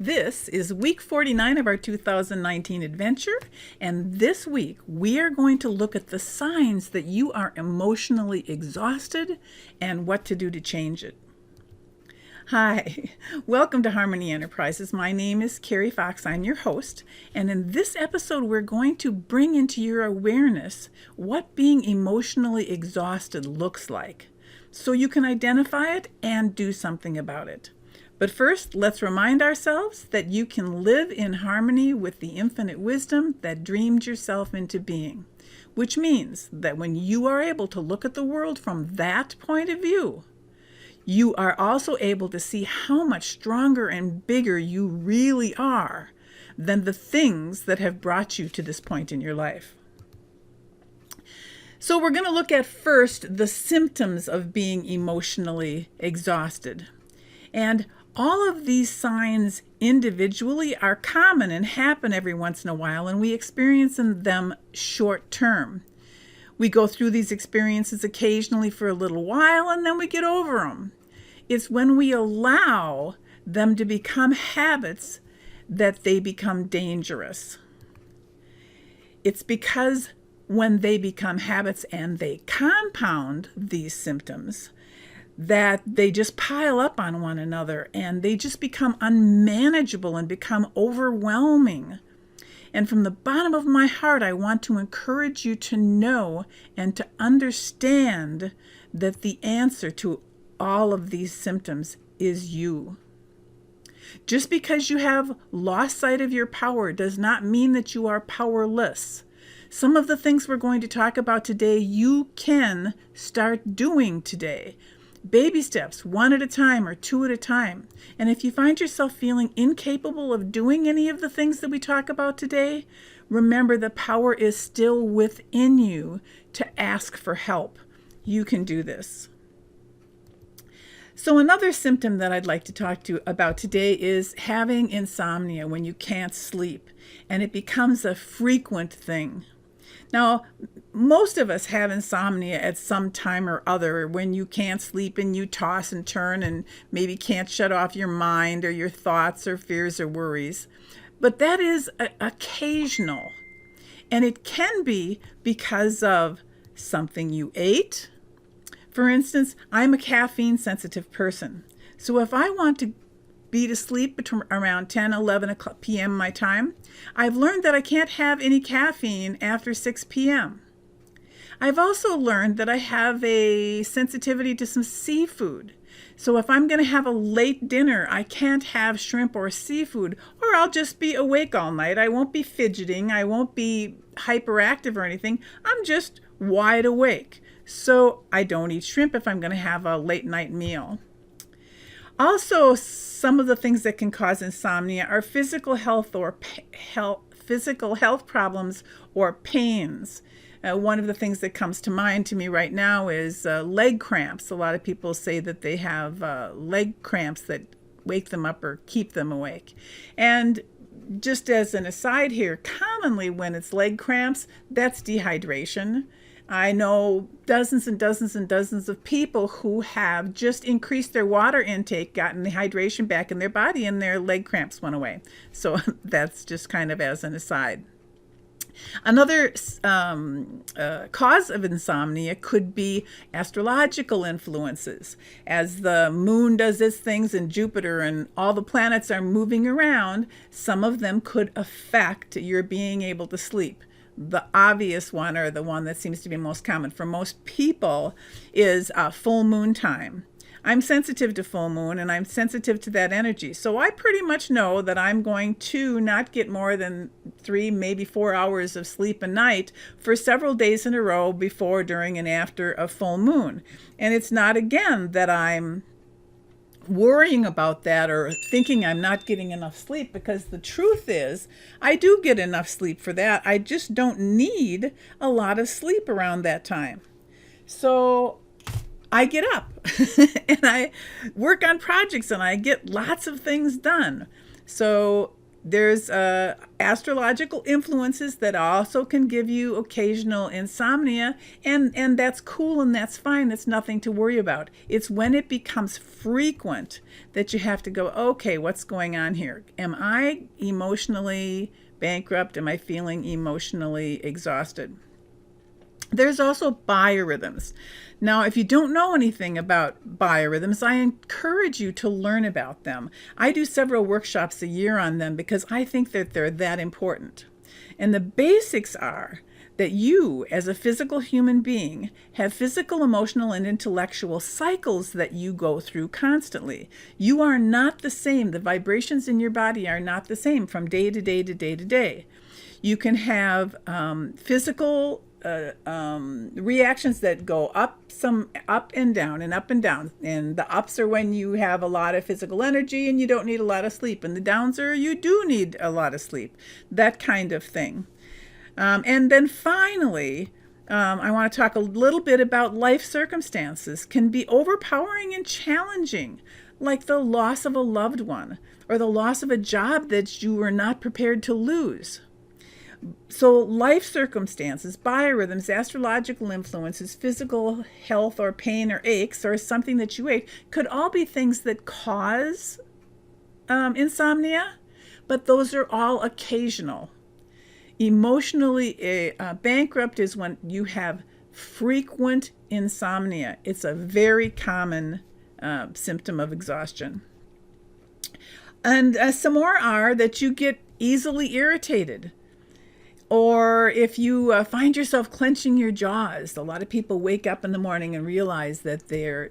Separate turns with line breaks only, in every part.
This is week 49 of our 2019 adventure, and this week we are going to look at the signs that you are emotionally exhausted and what to do to change it. Hi, welcome to Harmony Enterprises. My name is Carrie Fox. I'm your host, and in this episode we're going to bring into your awareness what being emotionally exhausted looks like, so you can identify it and do something about it. But first, let's remind ourselves that you can live in harmony with the infinite wisdom that dreamed yourself into being, which means that when you are able to look at the world from that point of view, you are also able to see how much stronger and bigger you really are than the things that have brought you to this point in your life. So we're going to look at first the symptoms of being emotionally exhausted. And all of these signs individually are common and happen every once in a while, and we experience them short term. We go through these experiences occasionally for a little while, and then we get over them. It's when we allow them to become habits that they become dangerous. It's because when they become habits and they compound these symptoms, that they just pile up on one another and they just become unmanageable and become overwhelming. And from the bottom of my heart, I want to encourage you to know and to understand that the answer to all of these symptoms is you. Just because you have lost sight of your power does not mean that you are powerless. Some of the things we're going to talk about today, you can start doing today. Baby steps, one at a time or two at a time. And if you find yourself feeling incapable of doing any of the things that we talk about today, remember the power is still within you to ask for help. You can do this. So another symptom that I'd like to talk to you about today is having insomnia when you can't sleep, and it becomes a frequent thing. Now, most of us have insomnia at some time or other when you can't sleep and you toss and turn and maybe can't shut off your mind or your thoughts or fears or worries. But that is occasional, and it can be because of something you ate. For instance, I'm a caffeine sensitive person. So if I want to be to sleep between around 10, 11 p.m. my time, I've learned that I can't have any caffeine after 6 p.m. I've also learned that I have a sensitivity to some seafood. So if I'm going to have a late dinner, I can't have shrimp or seafood, or I'll just be awake all night. I won't be fidgeting. I won't be hyperactive or anything. I'm just wide awake. So I don't eat shrimp if I'm going to have a late night meal. Also, some of the things that can cause insomnia are physical health problems or pains. One of the things that comes to mind to me right now is leg cramps. A lot of people say that they have leg cramps that wake them up or keep them awake. And just as an aside here, commonly when it's leg cramps, that's dehydration. I know dozens and dozens and dozens of people who have just increased their water intake, gotten the hydration back in their body, and their leg cramps went away. So that's just kind of as an aside. Another cause of insomnia could be astrological influences. As the moon does its things and Jupiter and all the planets are moving around, some of them could affect your being able to sleep. The obvious one, or the one that seems to be most common for most people, is full moon time. I'm sensitive to full moon and I'm sensitive to that energy. So I pretty much know that I'm going to not get more than 3, maybe 4 hours of sleep a night for several days in a row before, during, and after a full moon. And it's not, again, that I'm worrying about that or thinking I'm not getting enough sleep, because the truth is I do get enough sleep for that. I just don't need a lot of sleep around that time. So I get up and I work on projects and I get lots of things done. So There's astrological influences that also can give you occasional insomnia, and that's cool and that's fine. That's nothing to worry about. It's when it becomes frequent that you have to go, okay, what's going on here? Am I emotionally bankrupt? Am I feeling emotionally exhausted? There's also biorhythms. Now, if you don't know anything about biorhythms, I encourage you to learn about them. I do several workshops a year on them because I think that they're that important. And the basics are that you, as a physical human being, have physical, emotional, and intellectual cycles that you go through constantly. You are not the same. The vibrations in your body are not the same from day to day to day to day. You can have physical reactions that go up and down and up and down. And the ups are when you have a lot of physical energy and you don't need a lot of sleep. And the downs are you do need a lot of sleep. That kind of thing. And then finally, I want to talk a little bit about life circumstances can be overpowering and challenging, like the loss of a loved one or the loss of a job that you were not prepared to lose. So life circumstances, biorhythms, astrological influences, physical health or pain or aches or something that you ate could all be things that cause insomnia, but those are all occasional. Emotionally bankrupt is when you have frequent insomnia. It's a very common symptom of exhaustion. And some more are that you get easily irritated. Or if you find yourself clenching your jaws. A lot of people wake up in the morning and realize that their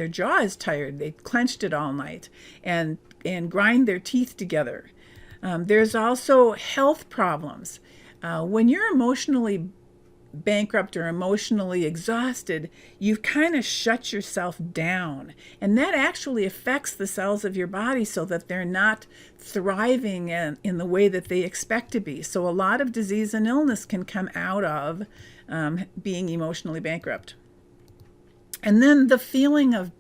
jaw is tired. They clenched it all night and grind their teeth together. There's also health problems. When you're emotionally bankrupt or emotionally exhausted, you've kind of shut yourself down. And that actually affects the cells of your body so that they're not thriving in the way that they expect to be. So a lot of disease and illness can come out of being emotionally bankrupt. And then the feeling of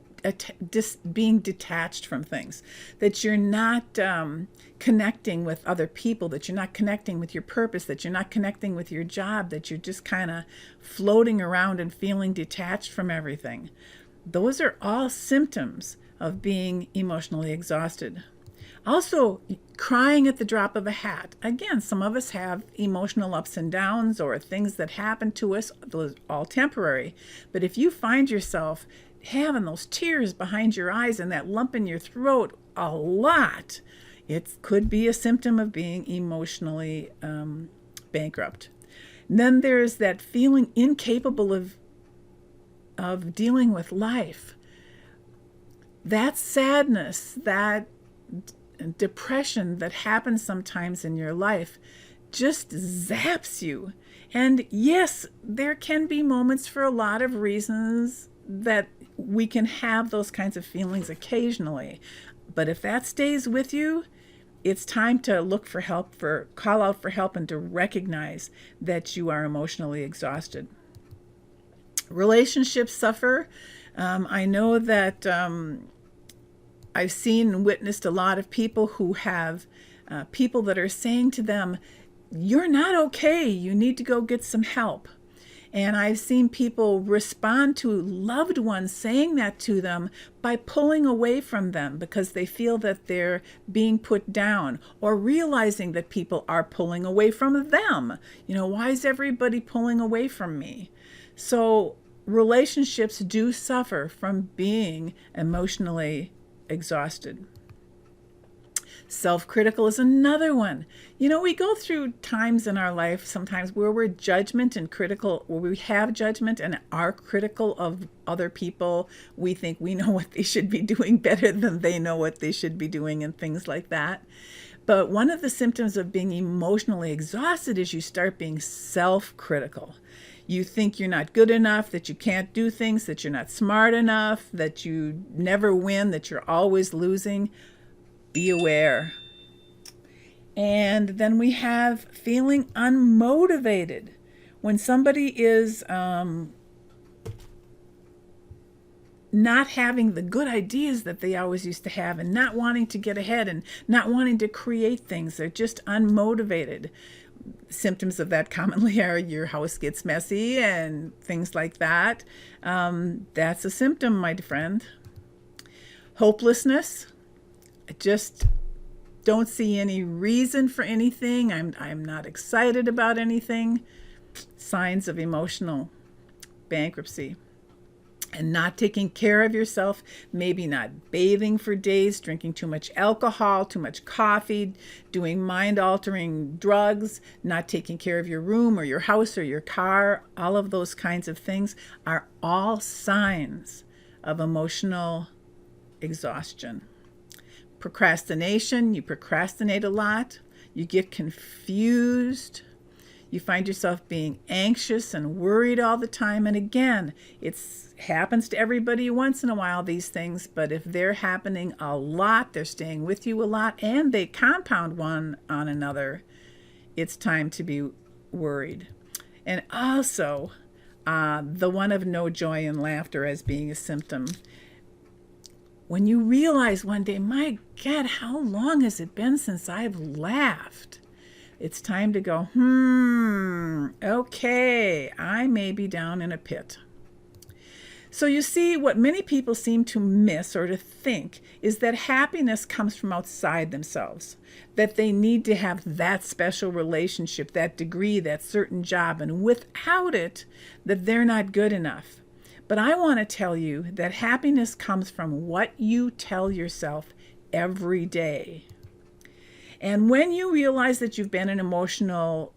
being detached from things, that you're not connecting with other people, that you're not connecting with your purpose, that you're not connecting with your job, that you're just kind of floating around and feeling detached from everything. Those are all symptoms of being emotionally exhausted. Also, crying at the drop of a hat. Again, some of us have emotional ups and downs or things that happen to us, those are all temporary. But if you find yourself having those tears behind your eyes and that lump in your throat a lot, it could be a symptom of being emotionally bankrupt. And then there's that feeling incapable of dealing with life. That sadness, that depression that happens sometimes in your life just zaps you. And yes, there can be moments for a lot of reasons that we can have those kinds of feelings occasionally. But if that stays with you, it's time to look for help, call out for help, and to recognize that you are emotionally exhausted. Relationships suffer. I know that I've seen and witnessed a lot of people who have people that are saying to them, "You're not okay. You need to go get some help." And I've seen people respond to loved ones saying that to them by pulling away from them because they feel that they're being put down, or realizing that people are pulling away from them. Why is everybody pulling away from me? So relationships do suffer from being emotionally exhausted. Self-critical is another one. We go through times in our life sometimes where we're judgment and critical, where we have judgment and are critical of other people. We think we know what they should be doing better than they know what they should be doing and things like that. But one of the symptoms of being emotionally exhausted is you start being self-critical. You think you're not good enough, that you can't do things, that you're not smart enough, that you never win, that you're always losing. Be aware. And then we have feeling unmotivated. When somebody is not having the good ideas that they always used to have, and not wanting to get ahead, and not wanting to create things. They're just unmotivated. Symptoms of that commonly are your house gets messy and things like that. That's a symptom, my friend. Hopelessness. I just don't see any reason for anything. I'm not excited about anything. Signs of emotional bankruptcy. And not taking care of yourself, maybe not bathing for days, drinking too much alcohol, too much coffee, doing mind-altering drugs, not taking care of your room or your house or your car. All of those kinds of things are all signs of emotional exhaustion. Procrastination, you procrastinate a lot, you get confused, you find yourself being anxious and worried all the time. And again, it happens to everybody once in a while, these things, but if they're happening a lot, they're staying with you a lot, and they compound one on another, it's time to be worried. And also, the one of no joy and laughter as being a symptom. When you realize one day, my God, how long has it been since I've laughed? It's time to go, okay, I may be down in a pit. So you see, what many people seem to miss or to think is that happiness comes from outside themselves, that they need to have that special relationship, that degree, that certain job, and without it, that they're not good enough. But I want to tell you that happiness comes from what you tell yourself every day. And when you realize that you've been in emotional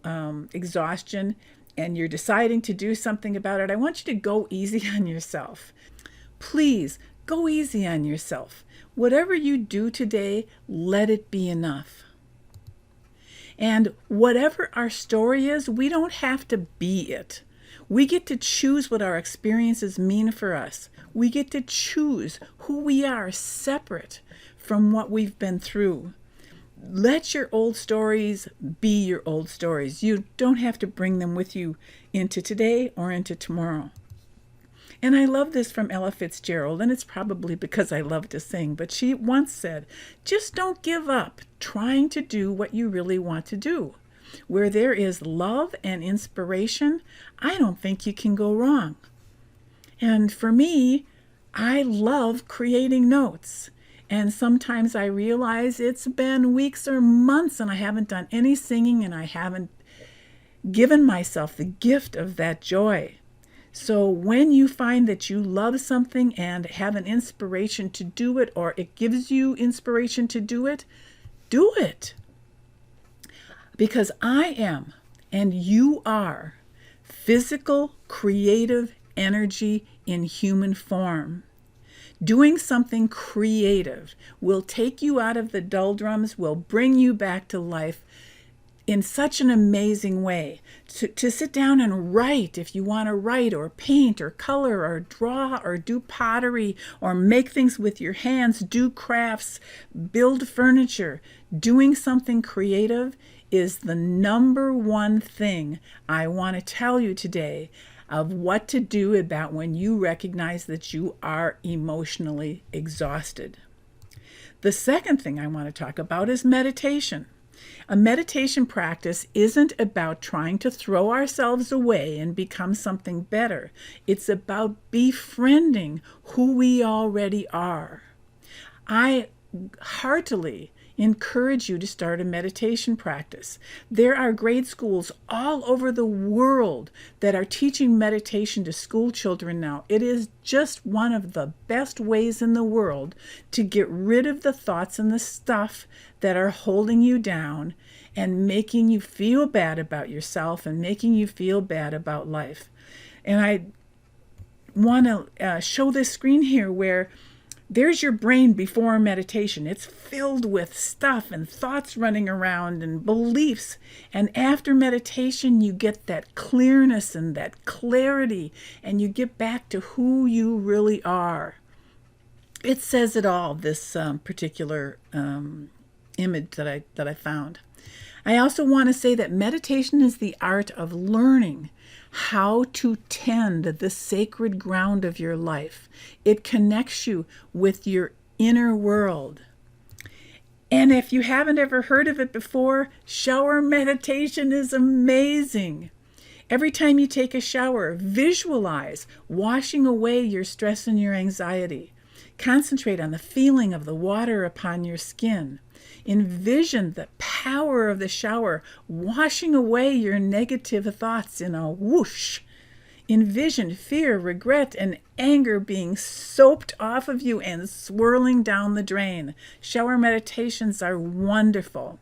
exhaustion and you're deciding to do something about it, I want you to go easy on yourself. Please, go easy on yourself. Whatever you do today, let it be enough. And whatever our story is, we don't have to be it. We get to choose what our experiences mean for us. We get to choose who we are separate from what we've been through. Let your old stories be your old stories. You don't have to bring them with you into today or into tomorrow. And I love this from Ella Fitzgerald, and it's probably because I love to sing, but she once said, just don't give up trying to do what you really want to do. Where there is love and inspiration, I don't think you can go wrong. And for me, I love creating notes. And sometimes I realize it's been weeks or months and I haven't done any singing and I haven't given myself the gift of that joy. So when you find that you love something and have an inspiration to do it, or it gives you inspiration to do it, do it. Because I am, and you are, physical, creative energy in human form. Doing something creative will take you out of the doldrums, will bring you back to life in such an amazing way. To sit down and write, if you want to write or paint or color or draw or do pottery or make things with your hands, do crafts, build furniture. Doing something creative is the number one thing I want to tell you today of what to do about when you recognize that you are emotionally exhausted. The second thing I want to talk about is meditation. A meditation practice isn't about trying to throw ourselves away and become something better. It's about befriending who we already are. I heartily encourage you to start a meditation practice. There are grade schools all over the world that are teaching meditation to school children now. It is just one of the best ways in the world to get rid of the thoughts and the stuff that are holding you down and making you feel bad about yourself and making you feel bad about life. And I want to show this screen here where there's your brain before meditation. It's filled with stuff and thoughts running around and beliefs. And after meditation, you get that clearness and that clarity, and you get back to who you really are. It says it all, this particular image that I found. I also want to say that meditation is the art of learning how to tend the sacred ground of your life. It connects you with your inner world. And if you haven't ever heard of it before, shower meditation is amazing. Every time you take a shower, visualize washing away your stress and your anxiety. Concentrate on the feeling of the water upon your skin. Envision the power of the shower washing away your negative thoughts in a whoosh. Envision fear, regret, and anger being soaped off of you and swirling down the drain. Shower meditations are wonderful.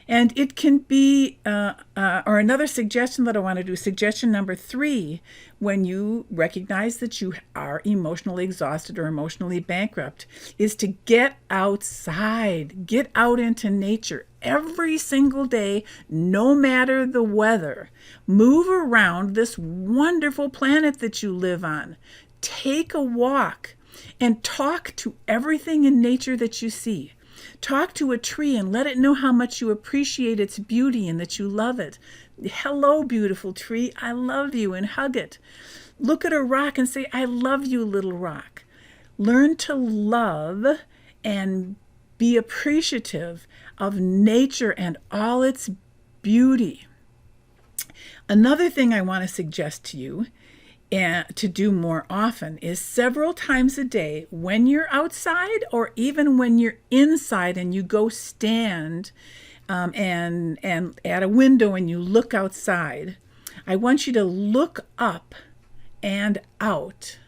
And it can be, or another suggestion that I want to do, suggestion number 3, when you recognize that you are emotionally exhausted or emotionally bankrupt, is to get outside, get out into nature every single day, no matter the weather. Move around this wonderful planet that you live on. Take a walk and talk to everything in nature that you see. Talk to a tree and let it know how much you appreciate its beauty and that you love it. Hello, beautiful tree, I love you, and hug it. Look at a rock and say, I love you, little rock. Learn to love and be appreciative of nature and all its beauty. Another thing I want to suggest to you to do more often is several times a day when you're outside or even when you're inside and you go stand and at a window and you look outside. I want you to look up and out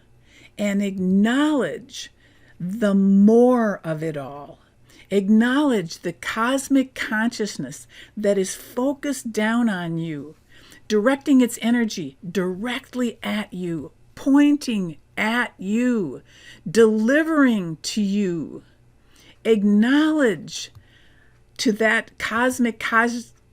and acknowledge the more of it all. Acknowledge the cosmic consciousness that is focused down on you, directing its energy directly at you, pointing at you, delivering to you. Acknowledge to that cosmic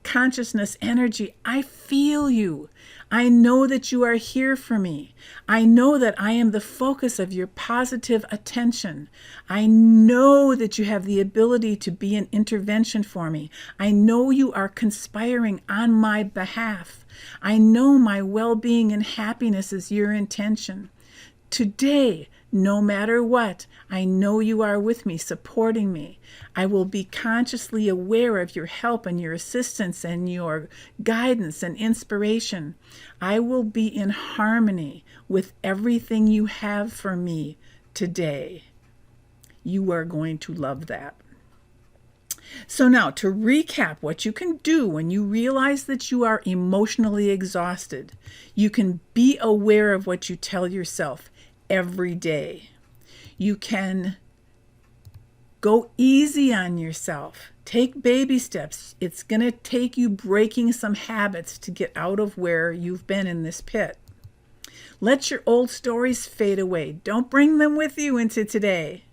consciousness energy, I feel you. I know that you are here for me. I know that I am the focus of your positive attention. I know that you have the ability to be an intervention for me. I know you are conspiring on my behalf. I know my well-being and happiness is your intention. Today, no matter what, I know you are with me, supporting me. I will be consciously aware of your help and your assistance and your guidance and inspiration. I will be in harmony with everything you have for me today. You are going to love that. So now, to recap what you can do when you realize that you are emotionally exhausted, you can be aware of what you tell yourself every day. You can go easy on yourself. Take baby steps. It's going to take you breaking some habits to get out of where you've been in this pit. Let your old stories fade away. Don't bring them with you into today.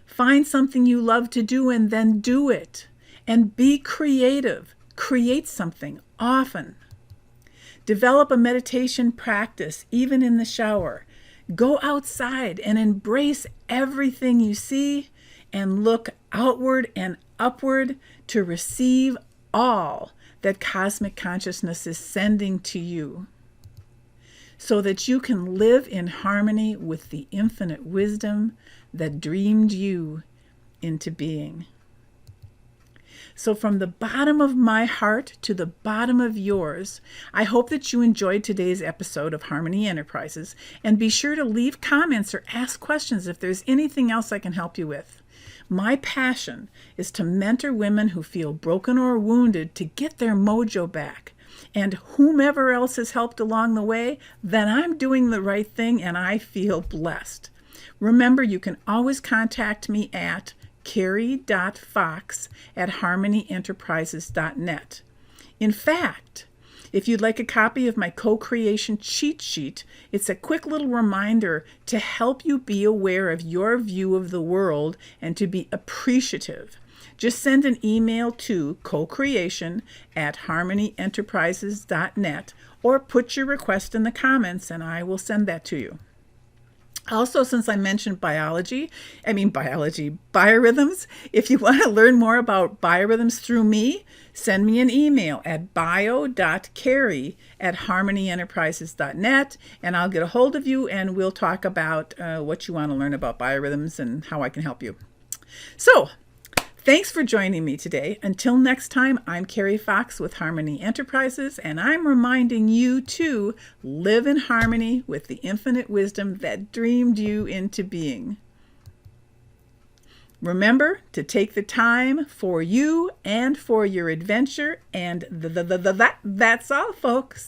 Find something you love to do and then do it. And be creative. Create something often. Develop a meditation practice, even in the shower. Go outside and embrace everything you see and look outward and upward to receive all that cosmic consciousness is sending to you, so that you can live in harmony with the infinite wisdom that dreamed you into being. So from the bottom of my heart to the bottom of yours, I hope that you enjoyed today's episode of Harmony Enterprises, and be sure to leave comments or ask questions if there's anything else I can help you with. My passion is to mentor women who feel broken or wounded to get their mojo back. And whomever else has helped along the way, then I'm doing the right thing and I feel blessed. Remember, you can always contact me at carrie.fox@harmonyenterprises.net. In fact, if you'd like a copy of my co-creation cheat sheet, it's a quick little reminder to help you be aware of your view of the world and to be appreciative. Just send an email to cocreation@harmonyenterprises.net or put your request in the comments and I will send that to you. Also, since I mentioned biorhythms, if you want to learn more about biorhythms through me, send me an email at bio.carey@harmonyenterprises.net, and I'll get a hold of you and we'll talk about what you want to learn about biorhythms and how I can help you. So, thanks for joining me today. Until next time, I'm Carey Fox with Harmony Enterprises, and I'm reminding you to live in harmony with the infinite wisdom that dreamed you into being. Remember to take the time for you and for your adventure, and that's all, folks.